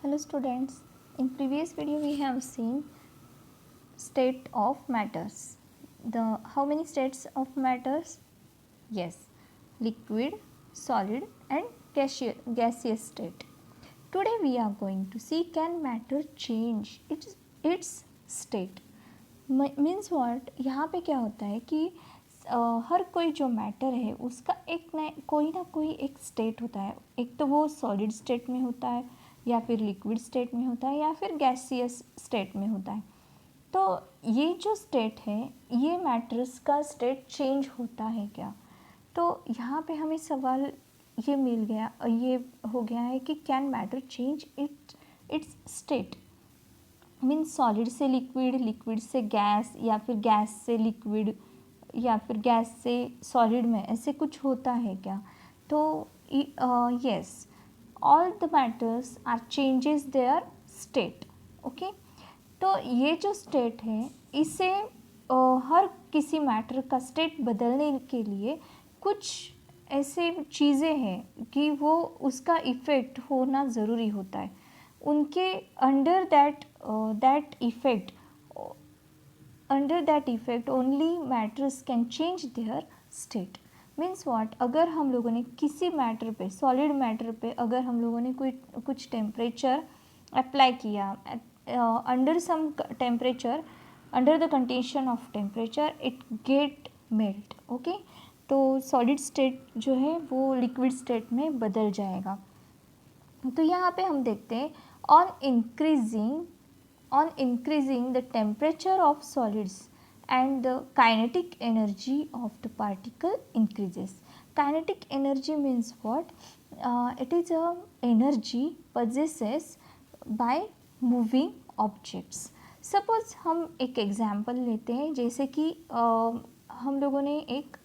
Hello students, in previous video we have seen state of matters. How many states of matters? Yes, liquid, solid and gaseous state. Today we are going to see can matter change its state. Means what, यहाँ पे क्या होता है कि हर कोई जो matter है उसका कोई ना कोई एक स्टेट होता है. एक तो वो सॉलिड स्टेट में होता है या फिर लिक्विड स्टेट में होता है या फिर गैसियस स्टेट में होता है. तो ये जो स्टेट है ये मैटर्स का स्टेट चेंज होता है क्या. तो यहाँ पे हमें सवाल ये मिल गया, ये हो गया है कि can matter change it's state. Means solid से लिक्विड, लिक्विड से गैस या फिर गैस से लिक्विड या फिर गैस से सॉलिड में ऐसे कुछ होता है क्या. तो yes, all the matters are changes there state. Okay, तो ये जो स्टेट है इसे हर किसी मैटर का स्टेट बदलने के लिए कुछ ऐसे चीज़ें हैं कि वो उसका इफ़ेक्ट होना ज़रूरी होता है. उनके under that effect only matters can change their state. Means what, अगर हम लोगों ने किसी मैटर पे, सॉलिड मैटर पे अगर हम लोगों ने कुछ टेम्परेचर अप्लाई किया, under some temperature, under the condition of temperature it get melt. Okay, तो सॉलिड स्टेट जो है वो लिक्विड स्टेट में बदल जाएगा. तो यहाँ पे हम देखते हैं on increasing the temperature of solids and the kinetic energy of the particle increases. Kinetic energy means what? It is a energy possesses by moving objects. Suppose हम एक एग्जाम्पल लेते हैं, जैसे कि हम लोगों ने एक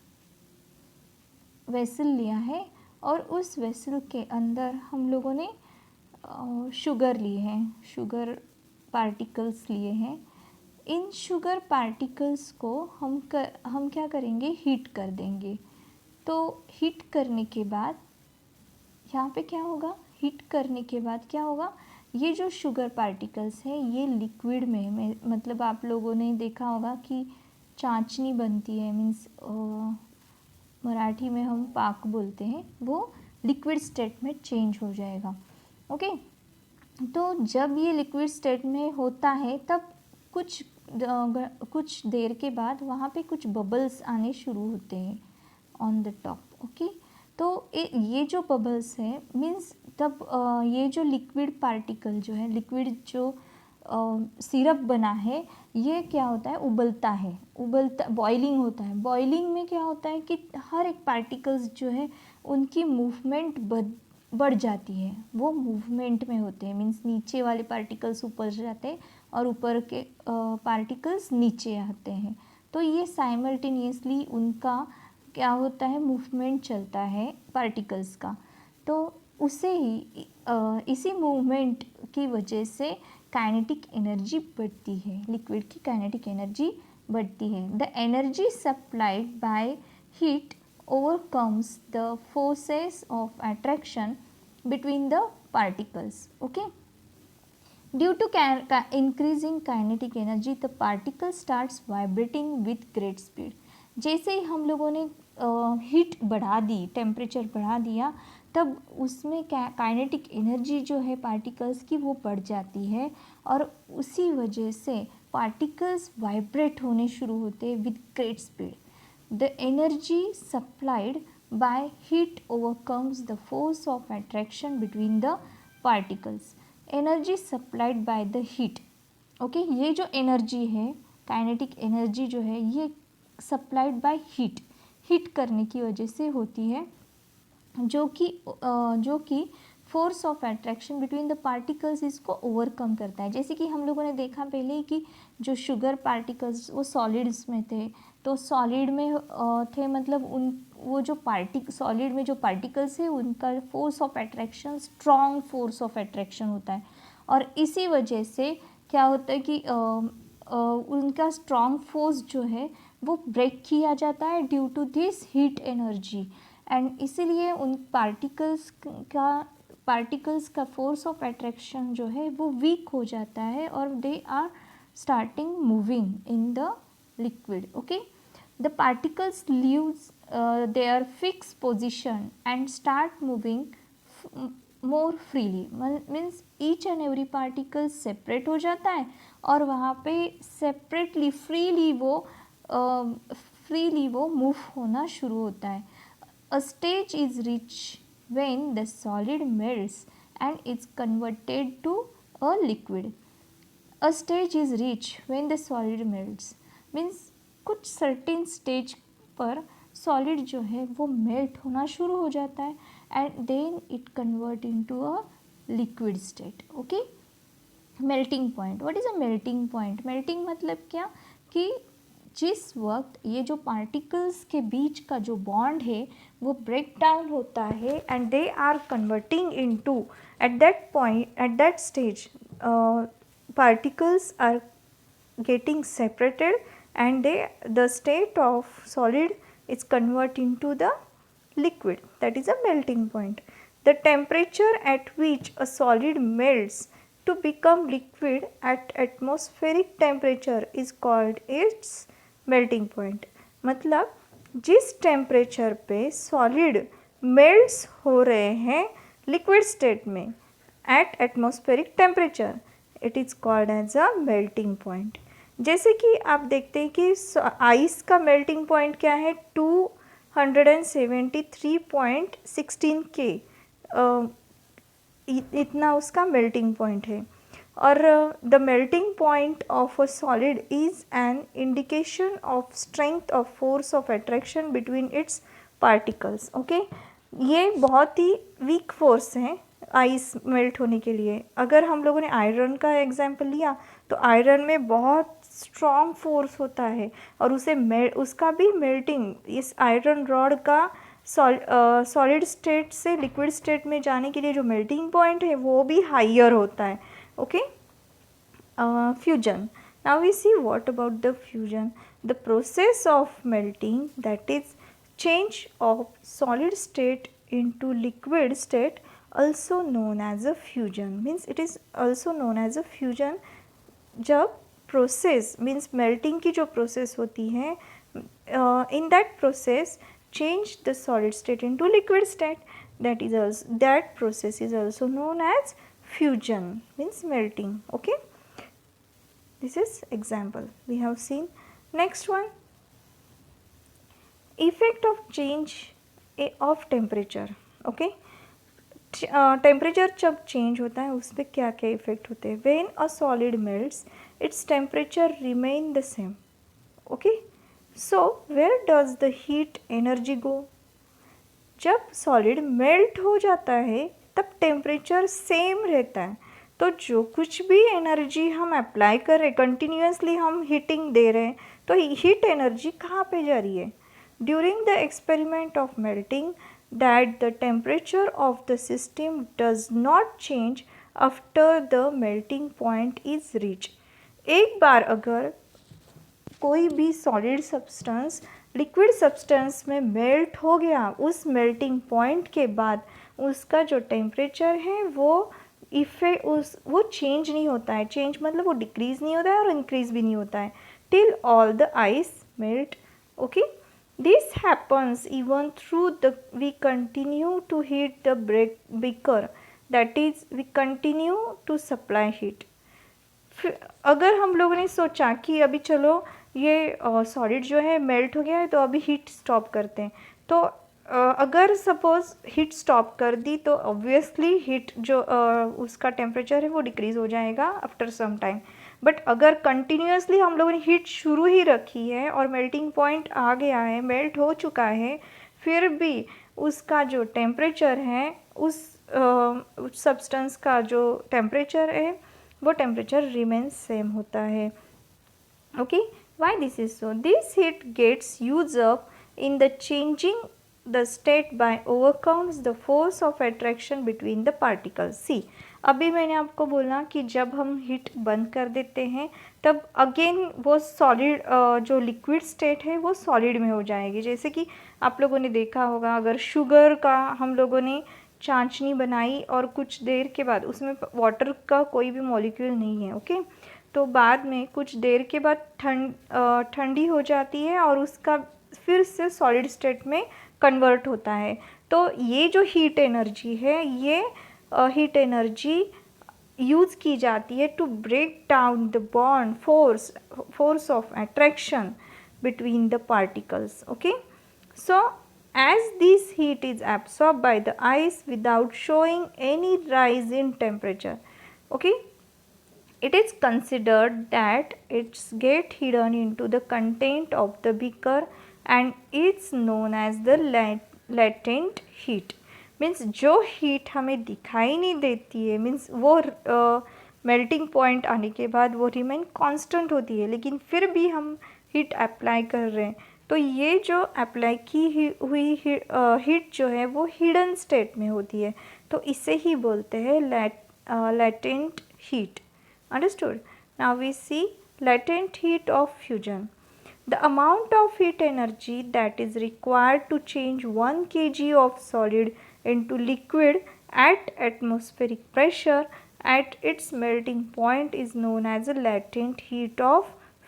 वेसल लिया है और उस वेसल के अंदर हम लोगों ने शुगर लिए हैं, शुगर पार्टिकल्स लिए हैं. इन शुगर पार्टिकल्स को हम क्या करेंगे, हीट कर देंगे. तो हीट करने के बाद यहाँ पे क्या होगा, हीट करने के बाद क्या होगा, ये जो शुगर पार्टिकल्स है ये लिक्विड में मतलब आप लोगों ने देखा होगा कि चाशनी बनती है, मीन्स मराठी में हम पाक बोलते हैं, वो लिक्विड स्टेट में चेंज हो जाएगा. ओके, तो जब ये लिक्विड स्टेट में होता है तब कुछ देर के बाद वहाँ पे कुछ बबल्स आने शुरू होते हैं ऑन द टॉप. ओके, तो ये जो बबल्स है मीन्स तब ये जो लिक्विड पार्टिकल जो है, लिक्विड जो सिरप बना है, ये क्या होता है, उबलता बॉइलिंग होता है. बॉइलिंग में क्या होता है कि हर एक पार्टिकल्स जो है उनकी मूवमेंट बढ़ जाती है, वो मूवमेंट में होते हैं. मीन्स नीचे वाले पार्टिकल्स ऊपर जाते हैं और ऊपर के पार्टिकल्स नीचे आते हैं. तो ये साइमल्टेनियसली उनका क्या होता है, मूवमेंट चलता है पार्टिकल्स का. तो उसे ही इसी मूवमेंट की वजह से काइनेटिक एनर्जी बढ़ती है, लिक्विड की काइनेटिक एनर्जी बढ़ती है. The energy supplied by heat overcomes the forces of attraction between the particles. Okay, due to increasing kinetic energy the particle starts vibrating with great speed. जैसे ही हम लोगों ने heat बढ़ा दी, टेम्परेचर बढ़ा दिया, तब उसमें काइनेटिक एनर्जी जो है पार्टिकल्स की वो बढ़ जाती है और उसी वजह से पार्टिकल्स वाइब्रेट होने शुरू होते हैं with great speed. The energy supplied by heat overcomes the force of attraction between the particles. Energy supplied by the heat. Okay, ये जो एनर्जी है, काइनेटिक एनर्जी जो है ये सप्लाइड बाय हीट करने की वजह से होती है, जो कि force of attraction between the particles इसको ओवरकम करता है. जैसे कि हम लोगों ने देखा पहले ही कि जो शुगर पार्टिकल्स वो सॉलिड्स में थे, तो सॉलिड में थे मतलब वो जो सॉलिड में जो पार्टिकल्स है उनका force of attraction strong force of attraction होता है. और इसी वजह से क्या होता है कि उनका स्ट्रॉन्ग फोर्स जो है वो ब्रेक किया जाता है due to this heat energy. And इसीलिए उन पार्टिकल्स पार्टिकल्स का फोर्स ऑफ अट्रैक्शन जो है वो वीक हो जाता है और they are starting moving in the liquid. Okay, the particles leaves their fixed position and start moving more freely. Means each and every particle separate हो जाता है और वहाँ पे सेपरेटली फ्रीली वो मूव होना शुरू होता है. अ stage is rich when the solid melts and is converted to a liquid. A stage is reached when the solid melts means कुछ certain stage पर सॉलिड जो है वो मेल्ट होना शुरू हो जाता है and then it convert into a liquid state. Okay, melting point. What is a melting point? Melting मतलब क्या कि जिस वक्त ये जो पार्टिकल्स के बीच का जो बॉन्ड है वो ब्रेक डाउन होता है and they are converting into at that point at that stage particles are getting separated and the state of solid is converted into the liquid, that is a melting point. The temperature at which a solid melts to become liquid at atmospheric temperature is called its melting point. मतलब जिस temperature पे solid melts हो रहे हैं liquid state में at atmospheric temperature, it is called as a melting point. जैसे कि आप देखते हैं कि आइस का मेल्टिंग पॉइंट क्या है, 273.16 K इतना उसका मेल्टिंग पॉइंट है. और the melting point of a solid is an indication of strength of force of attraction between its particles. Okay, ये बहुत ही वीक फोर्स है आइस मेल्ट होने के लिए. अगर हम लोगों ने आयरन का एग्जाम्पल लिया तो आयरन में बहुत स्ट्रॉन्ग फोर्स होता है और उसका भी मेल्टिंग, इस आयरन रॉड का सॉलिड स्टेट से लिक्विड स्टेट में जाने के लिए जो मेल्टिंग पॉइंट है वो भी हाइयर होता है. Okay, fusion. Now we see what about the fusion. The process of melting, that is change of solid state into liquid state, also known as a fusion. Means it is also known as a fusion. जब process means melting की जो process होती है, in that process change the solid state into liquid state, that process is also known as fusion, means melting. Okay, this is example we have seen. Next one, effect of change of temperature. Okay, temperature जब change होता है उस पर क्या क्या effect होते हैं. When a solid melts its temperature remain the same. Okay, so where does the heat energy go? जब सॉलिड मेल्ट हो जाता है तब टेम्परेचर सेम रहता है, तो जो कुछ भी एनर्जी हम अप्लाई कर रहे, कंटिन्यूसली हम हीटिंग दे रहे हैं, तो हीट एनर्जी कहाँ पे जा रही है? During the experiment of melting, that the temperature of the system does not change after the melting point is reached. एक बार अगर कोई भी सॉलिड सब्सटेंस लिक्विड सब्सटेंस में मेल्ट हो गया, उस मेल्टिंग पॉइंट के बाद उसका जो टेम्परेचर है वो चेंज नहीं होता है. चेंज मतलब वो डिक्रीज़ नहीं होता है और इंक्रीज़ भी नहीं होता है till all the ice melt. Okay, this happens even through we continue to heat the beaker, that is we continue to supply heat. अगर हम लोगों ने सोचा कि अभी चलो ये सॉलिड जो है मेल्ट हो गया है तो अभी हीट स्टॉप करते हैं, तो अगर सपोज हीट स्टॉप कर दी तो ऑब्वियसली हीट जो उसका टेम्परेचर है वो डिक्रीज़ हो जाएगा आफ्टर सम टाइम. बट अगर कंटिन्यूसली हम लोगों ने हीट शुरू ही रखी है और मेल्टिंग पॉइंट आ गया है, मेल्ट हो चुका है, फिर भी उसका जो टेम्परेचर है उस सब्सटेंस का जो टेम्परेचर है वो टेम्परेचर रिमेन्स सेम होता है. Okay, why this is so? This heat gets use up in the changing the state by overcomes the force of attraction between the particles. See, अभी मैंने आपको बोला कि जब हम हीट बंद कर देते हैं तब अगेन वो सॉलिड जो लिक्विड स्टेट है वो सॉलिड में हो जाएगी. जैसे कि आप लोगों ने देखा होगा, अगर शुगर का हम लोगों ने चाशनी बनाई और कुछ देर के बाद उसमें वाटर का कोई भी मॉलिक्यूल नहीं है, ओके। तो बाद में कुछ देर के बाद ठंडी हो जाती है और उसका फिर से सॉलिड स्टेट में कन्वर्ट होता है। तो ये जो हीट एनर्जी है, ये हीट एनर्जी यूज़ की जाती है to break down the bond force of attraction between the particles, okay. So as this heat is absorbed by the ice without showing any rise in temperature, okay, it is considered that it's get hidden into the content of the beaker and it's known as the latent heat. Means जो heat हमें दिखाई नहीं देती है, means वो melting point आने के बाद वो रिमेन कांस्टेंट होती है, लेकिन फिर भी हम हीट अप्लाई कर रहे हैं, तो ये जो अप्लाई की हुई हीट जो है वो हिडन स्टेट में होती है, तो इसे ही बोलते हैं latent heat. Understood? Now we see latent heat of fusion. The amount of heat energy that is required to change 1 kg of solid into liquid at atmospheric pressure at its melting point is known as a latent heat of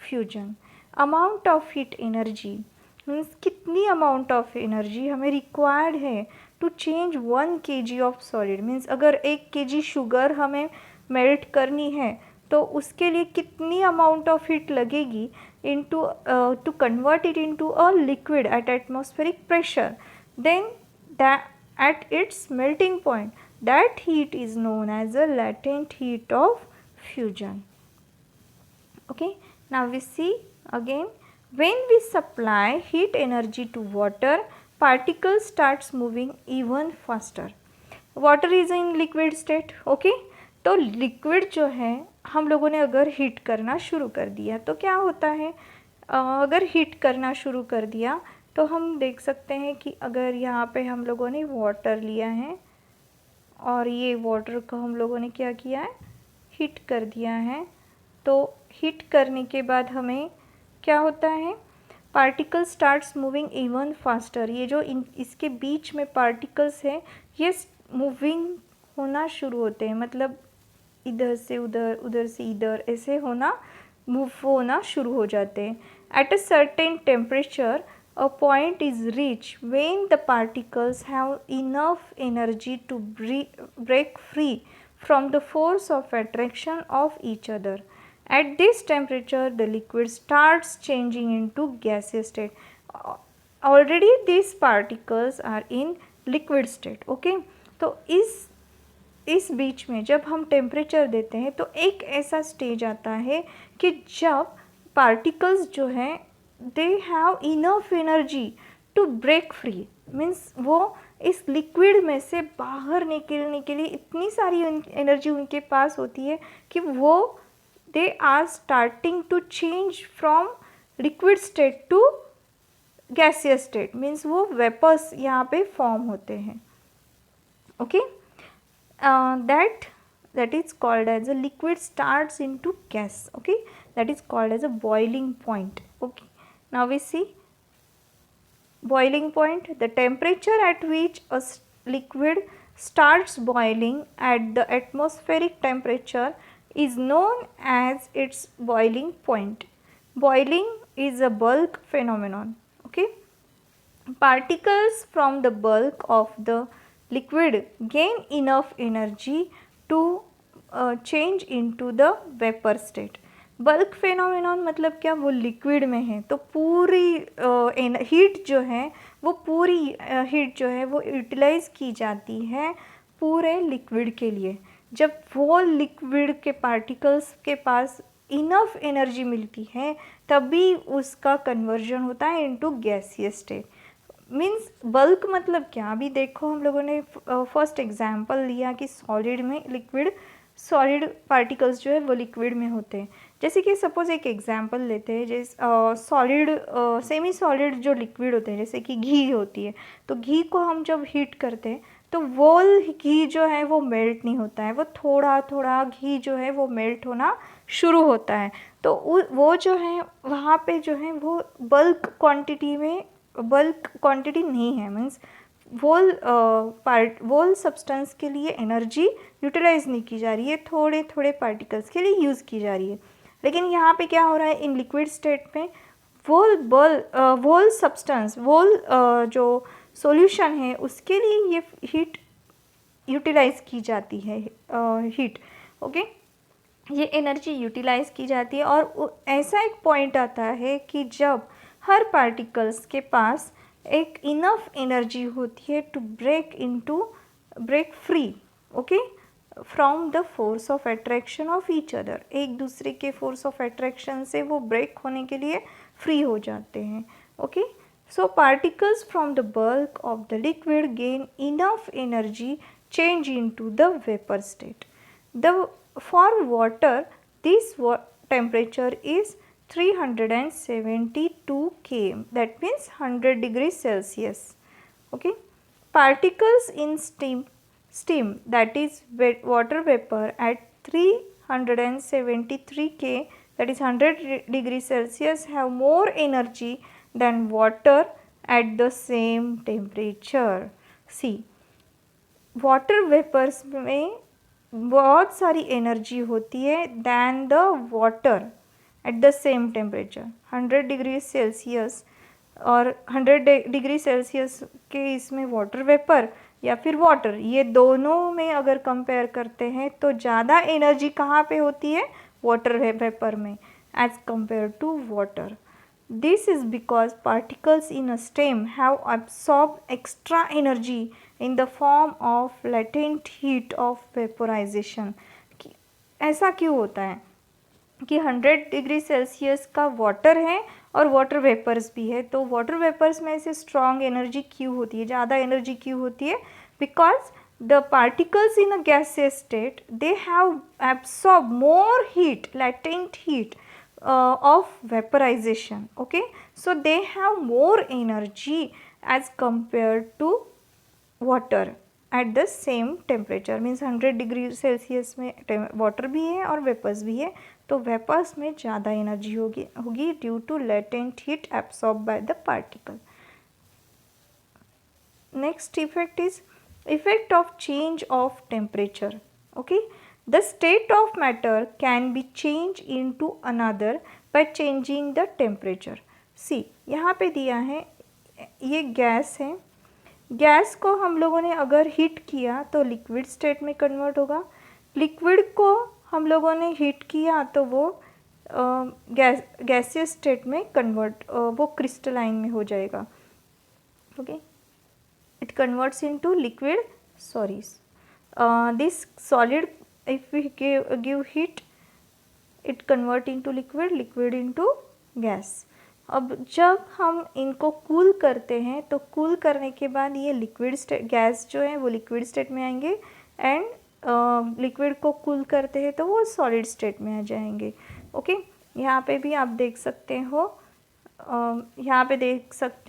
fusion. Amount of heat energy means कितनी amount of energy हमें required है to change 1 kg of solid, means अगर 1 kg sugar हमें melt करनी है तो उसके लिए कितनी अमाउंट ऑफ हीट लगेगी into to convert it into a liquid at atmospheric pressure, then that at its melting point, that heat is known as a latent heat of fusion. Okay, now we see again, when we supply heat energy to water, particles starts moving even faster. Water is in liquid state, okay. तो liquid जो है हम लोगों ने अगर heat करना शुरू कर दिया तो क्या होता है, अगर हीट करना शुरू कर दिया तो हम देख सकते हैं कि अगर यहाँ पे हम लोगों ने वाटर लिया है और ये वाटर को हम लोगों ने क्या किया है, हीट कर दिया है, तो हीट करने के बाद हमें क्या होता है, particle starts moving even faster. ये जो इसके बीच में पार्टिकल्स हैं ये मूविंग होना शुरू होते हैं, मतलब इधर से उधर, उधर से इधर, ऐसे होना, मूव होना शुरू हो जाते हैं. At a certain temperature a point is reached when the particles have enough energy to break free from the force of attraction of each other. At this temperature, the liquid starts changing into gaseous state. Already these particles are in liquid state. Okay, तो इस बीच में जब हम temperature देते हैं तो एक ऐसा स्टेज आता है कि जब पार्टिकल्स जो हैं they have enough energy to break free, means वो इस लिक्विड में से बाहर निकलने के लिए इतनी सारी एनर्जी उनके पास होती है कि वो they are starting to change from liquid state to gaseous state, means वो वेपर्स यहाँ पे फॉर्म होते हैं. Okay, that is called as a liquid starts into gas. Okay, that is called as a boiling point. Okay, now we see boiling point, the temperature at which a liquid starts boiling at the atmospheric temperature is known as its boiling point. Boiling is a bulk phenomenon. Okay, particles from the bulk of the liquid gain enough energy to change into the vapor state. Bulk phenomenon मतलब क्या, वो liquid में है तो पूरी heat जो है वो पूरी हीट जो है वो यूटिलाइज की जाती है पूरे लिक्विड के लिए. जब वो लिक्विड के पार्टिकल्स के पास इनफ एनर्जी मिलती है तभी उसका कन्वर्जन होता है into gaseous state. Means bulk मतलब क्या, अभी देखो हम लोगों ने फर्स्ट एग्जांपल लिया कि सॉलिड में लिक्विड, सॉलिड पार्टिकल्स जो है वो लिक्विड में होते हैं. जैसे कि सपोज़ एक एग्जांपल लेते हैं, जैसे सॉलिड सेमी सॉलिड जो लिक्विड होते हैं जैसे कि घी होती है, तो घी को हम जब हीट करते हैं तो वो घी जो है वो मेल्ट नहीं होता है, वो थोड़ा थोड़ा घी जो है वो मेल्ट होना शुरू होता है. तो वो जो है वहाँ पे जो है वो बल्क क्वांटिटी नहीं है, मीन्स वोल सब्सटेंस के लिए एनर्जी यूटिलाइज नहीं की जा रही है, थोड़े थोड़े पार्टिकल्स के लिए यूज़ की जा रही है। लेकिन यहाँ पे क्या हो रहा है, इन लिक्विड स्टेट में वोल सब्सटेंस, जो सॉल्यूशन है उसके लिए ये हीट यूटिलाइज की जाती है, हीट, ओके, ये एनर्जी यूटिलाइज की जाती है। और ऐसा एक पॉइंट आता है कि जब हर पार्टिकल्स के पास एक इनफ एनर्जी होती है to break free, okay, from the force of attraction of each other, एक दूसरे के फोर्स ऑफ अट्रैक्शन से वो ब्रेक होने के लिए फ्री हो जाते हैं, okay. So particles from the bulk of the liquid gain enough energy change into the vapor state. For water, this temperature is 372 K, that means 100 degrees Celsius. Okay, particles in steam, that is water vapor, at 373 K, that is 100 degrees Celsius, have more energy than water at the same temperature. See, water vapours में बहुत सारी energy होती है than the water at the same temperature, 100 degree Celsius और 100 degree Celsius के इसमें water vapour या फिर वाटर, ये दोनों में अगर कंपेयर करते हैं तो ज़्यादा एनर्जी कहाँ पे होती है, वाटर वेपर में, as compare to water. This is because particles in a stem have absorbed extra energy in the form of latent heat of vaporization. ऐसा क्यों होता है कि 100 डिग्री सेल्सियस का वाटर है और वाटर वेपर्स भी है, तो वाटर वेपर्स में ऐसे स्ट्रॉन्ग एनर्जी क्यों होती है, ज़्यादा एनर्जी क्यों होती है, because the particles in a gaseous state, they have absorbed more heat, latent heat of vaporization, okay. So they have more energy as compared to water at the same temperature, means 100 degree Celsius में water भी है और vapours भी है, तो vapours में ज़्यादा energy होगी due to latent heat absorb by the particle. Next effect is effect of change of temperature, okay. The state of matter can be changed into another by changing the temperature. See, यहाँ पे दिया है, ये gas है, gas को हम लोगों ने अगर हीट किया तो लिक्विड स्टेट में कन्वर्ट होगा, लिक्विड को हम लोगों ने हीट किया तो वो गैसियस स्टेट में कन्वर्ट, वो क्रिस्टलाइन में हो जाएगा, okay. It converts into liquid, this solid, if we give heat, it convert into liquid into gas. अब जब हम इनको कूल करते हैं तो कूल करने के बाद ये लिक्विड स्टेट, गैस जो है वो लिक्विड स्टेट में आएंगे, एंड लिक्विड को कूल करते हैं तो वो सॉलिड स्टेट में आ जाएंगे, ओके. यहाँ पे भी आप देख सकते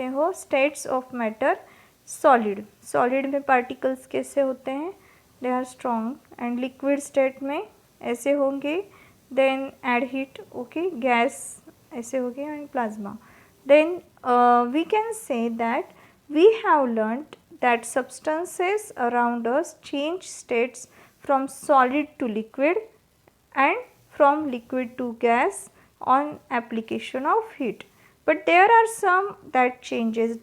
हो, स्टेट्स ऑफ मैटर. सॉलिड में पार्टिकल्स कैसे होते हैं, they are strong, and liquid state में ऐसे होंगे, then add heat, okay, gas ऐसे हो गए, and plasma. Then we can say that we have learned that substances around us change states from solid to liquid and from liquid to gas on application of heat, but there are some that changes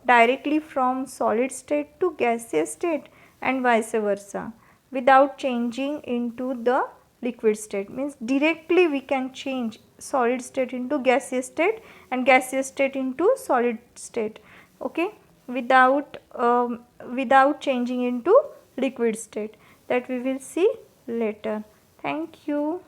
directly from solid state to gaseous state and vice versa without changing into the liquid state, means directly we can change solid state into gaseous state and gaseous state into solid state, okay, without changing into liquid state. That we will see later. Thank you.